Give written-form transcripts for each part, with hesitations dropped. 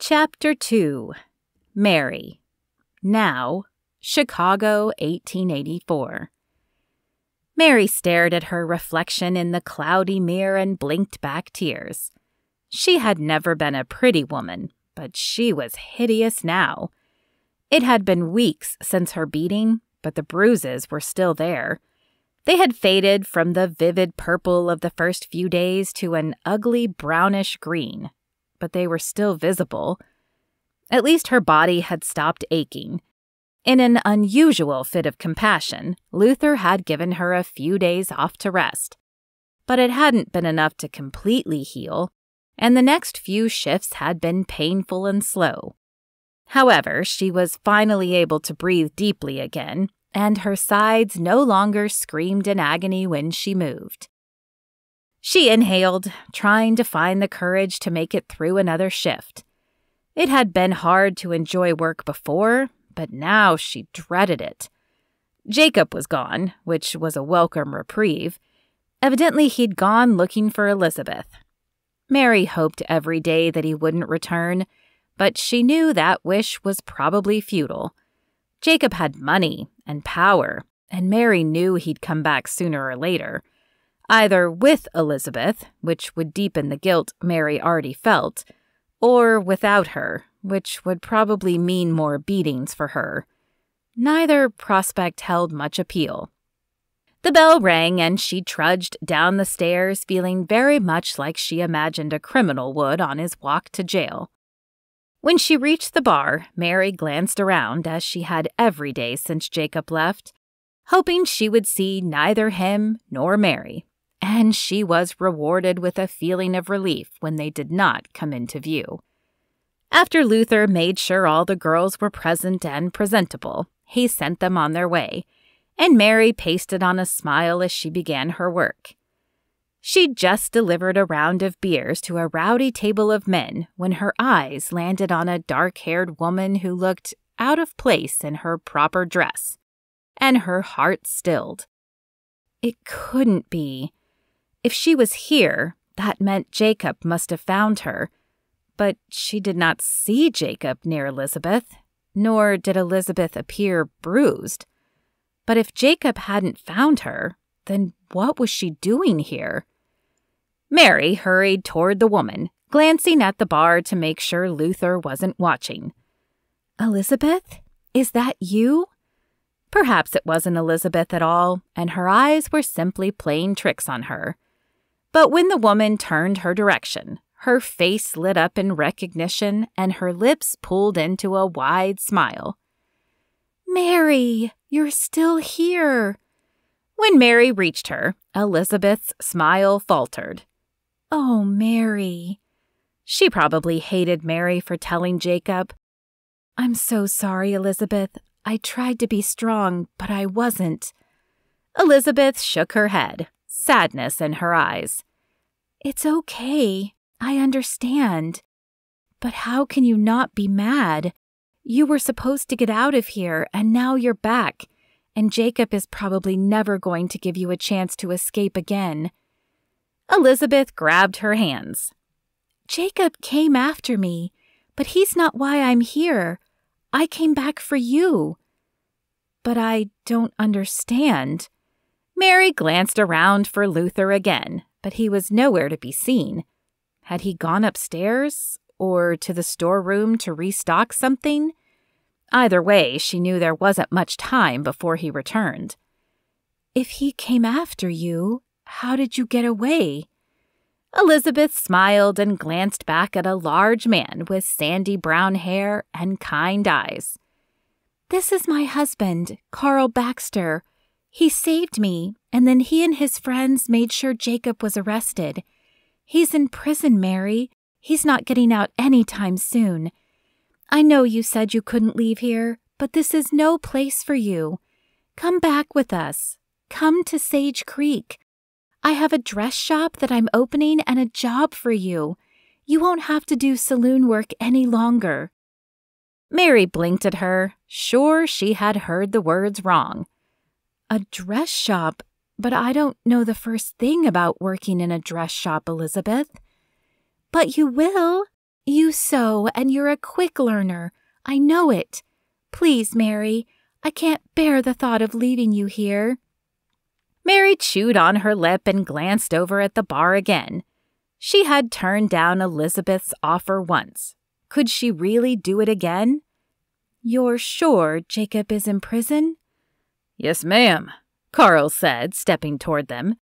Chapter 2. Mary. Now, Chicago, 1884. Mary stared at her reflection in the cloudy mirror and blinked back tears. She had never been a pretty woman, but she was hideous now. It had been weeks since her beating, but the bruises were still there. They had faded from the vivid purple of the first few days to an ugly brownish green, but they were still visible. At least her body had stopped aching. In an unusual fit of compassion, Luther had given her a few days off to rest. But it hadn't been enough to completely heal, and the next few shifts had been painful and slow. However, she was finally able to breathe deeply again, and her sides no longer screamed in agony when she moved. She inhaled, trying to find the courage to make it through another shift. It had been hard to enjoy work before, but now she dreaded it. Jacob was gone, which was a welcome reprieve. Evidently, he'd gone looking for Elizabeth. Mary hoped every day that he wouldn't return, but she knew that wish was probably futile. Jacob had money and power, and Mary knew he'd come back sooner or later. Either with Elizabeth, which would deepen the guilt Mary already felt, or without her, which would probably mean more beatings for her. Neither prospect held much appeal. The bell rang and she trudged down the stairs, feeling very much like she imagined a criminal would on his walk to jail. When she reached the bar, Mary glanced around, as she had every day since Jacob left, hoping she would see neither him nor Mary. And she was rewarded with a feeling of relief when they did not come into view. After Luther made sure all the girls were present and presentable, he sent them on their way, and Mary pasted on a smile as she began her work. She'd just delivered a round of beers to a rowdy table of men when her eyes landed on a dark-haired woman who looked out of place in her proper dress, and her heart stilled. It couldn't be. If she was here, that meant Jacob must have found her. But she did not see Jacob near Elizabeth, nor did Elizabeth appear bruised. But if Jacob hadn't found her, then what was she doing here? Mary hurried toward the woman, glancing at the bar to make sure Luther wasn't watching. "Elizabeth, is that you?" Perhaps it wasn't Elizabeth at all, and her eyes were simply playing tricks on her. But when the woman turned her direction, her face lit up in recognition and her lips pulled into a wide smile. "Mary, you're still here." When Mary reached her, Elizabeth's smile faltered. "Oh, Mary." She probably hated Mary for telling Jacob. "I'm so sorry, Elizabeth. I tried to be strong, but I wasn't." Elizabeth shook her head, sadness in her eyes. "It's okay. I understand. But how can you not be mad? You were supposed to get out of here, and now you're back, and Jacob is probably never going to give you a chance to escape again." Elizabeth grabbed her hands. "Jacob came after me, but he's not why I'm here. I came back for you." "But I don't understand." Mary glanced around for Luther again, but he was nowhere to be seen. Had he gone upstairs or to the storeroom to restock something? Either way, she knew there wasn't much time before he returned. "If he came after you, how did you get away?" Elizabeth smiled and glanced back at a large man with sandy brown hair and kind eyes. "This is my husband, Carl Baxter. He saved me, and then he and his friends made sure Jacob was arrested. He's in prison, Mary. He's not getting out anytime soon. I know you said you couldn't leave here, but this is no place for you. Come back with us. Come to Sage Creek. I have a dress shop that I'm opening and a job for you. You won't have to do saloon work any longer." Mary blinked at her, sure she had heard the words wrong. "A dress shop? But I don't know the first thing about working in a dress shop, Elizabeth." "But you will. You sew, and you're a quick learner. I know it. Please, Mary, I can't bear the thought of leaving you here." Mary chewed on her lip and glanced over at the bar again. She had turned down Elizabeth's offer once. Could she really do it again? "You're sure Jacob is in prison?" "Yes, ma'am," Carl said, stepping toward them.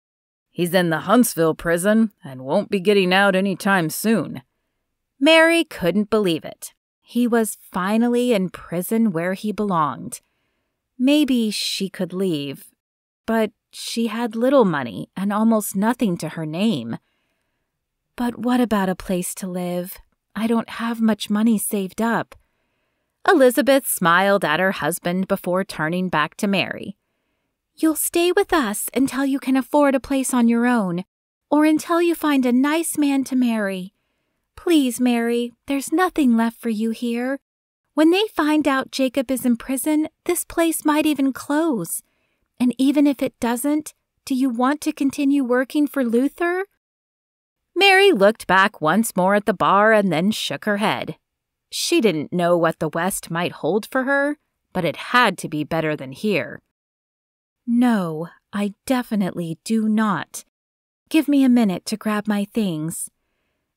"He's in the Huntsville prison and won't be getting out any time soon." Mary couldn't believe it. He was finally in prison where he belonged. Maybe she could leave, but she had little money and almost nothing to her name. "But what about a place to live? I don't have much money saved up." Elizabeth smiled at her husband before turning back to Mary. "You'll stay with us until you can afford a place on your own, or until you find a nice man to marry. Please, Mary, there's nothing left for you here. When they find out Jacob is in prison, this place might even close. And even if it doesn't, do you want to continue working for Luther?" Mary looked back once more at the bar and then shook her head. She didn't know what the West might hold for her, but it had to be better than here. "No, I definitely do not. Give me a minute to grab my things."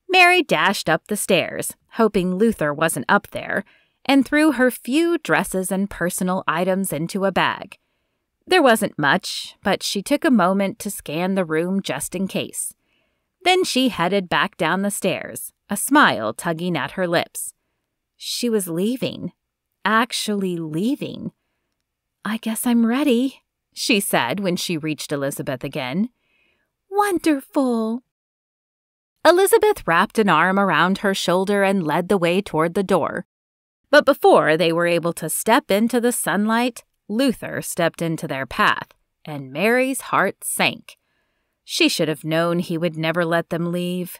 Mary dashed up the stairs, hoping Luther wasn't up there, and threw her few dresses and personal items into a bag. There wasn't much, but she took a moment to scan the room just in case. Then she headed back down the stairs, a smile tugging at her lips. She was leaving. Actually leaving. "I guess I'm ready," she said when she reached Elizabeth again. "Wonderful." Elizabeth wrapped an arm around her shoulder and led the way toward the door. But before they were able to step into the sunlight, Luther stepped into their path, and Mary's heart sank. She should have known he would never let them leave.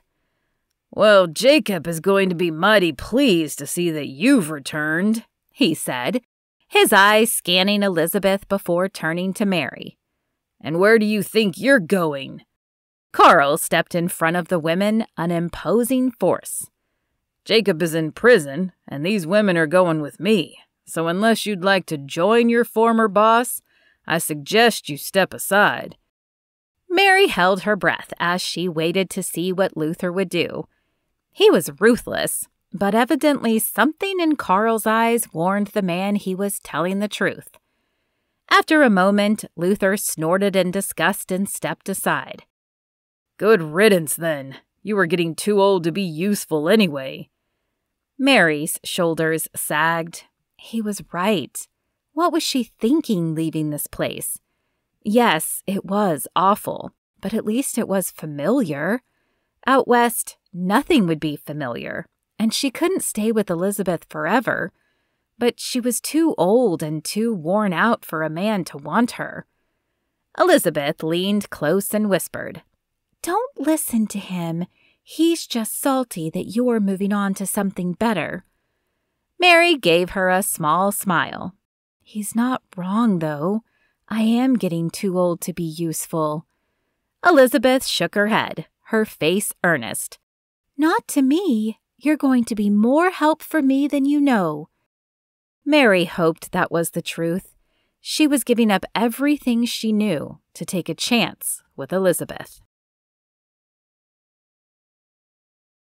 "Well, Jacob is going to be mighty pleased to see that you've returned," he said, his eyes scanning Elizabeth before turning to Mary. "And where do you think you're going?" Carl stepped in front of the women, an imposing force. "Jacob is in prison, and these women are going with me, so unless you'd like to join your former boss, I suggest you step aside." Mary held her breath as she waited to see what Luther would do. He was ruthless, but evidently something in Carl's eyes warned the man he was telling the truth. After a moment, Luther snorted in disgust and stepped aside. "Good riddance, then. You were getting too old to be useful anyway." Mary's shoulders sagged. He was right. What was she thinking leaving this place? Yes, it was awful, but at least it was familiar. Out west, nothing would be familiar, and she couldn't stay with Elizabeth forever. But she was too old and too worn out for a man to want her. Elizabeth leaned close and whispered, "Don't listen to him. He's just salty that you're moving on to something better." Mary gave her a small smile. "He's not wrong, though. I am getting too old to be useful." Elizabeth shook her head, her face earnest. "Not to me. You're going to be more help for me than you know." Mary hoped that was the truth. She was giving up everything she knew to take a chance with Elizabeth.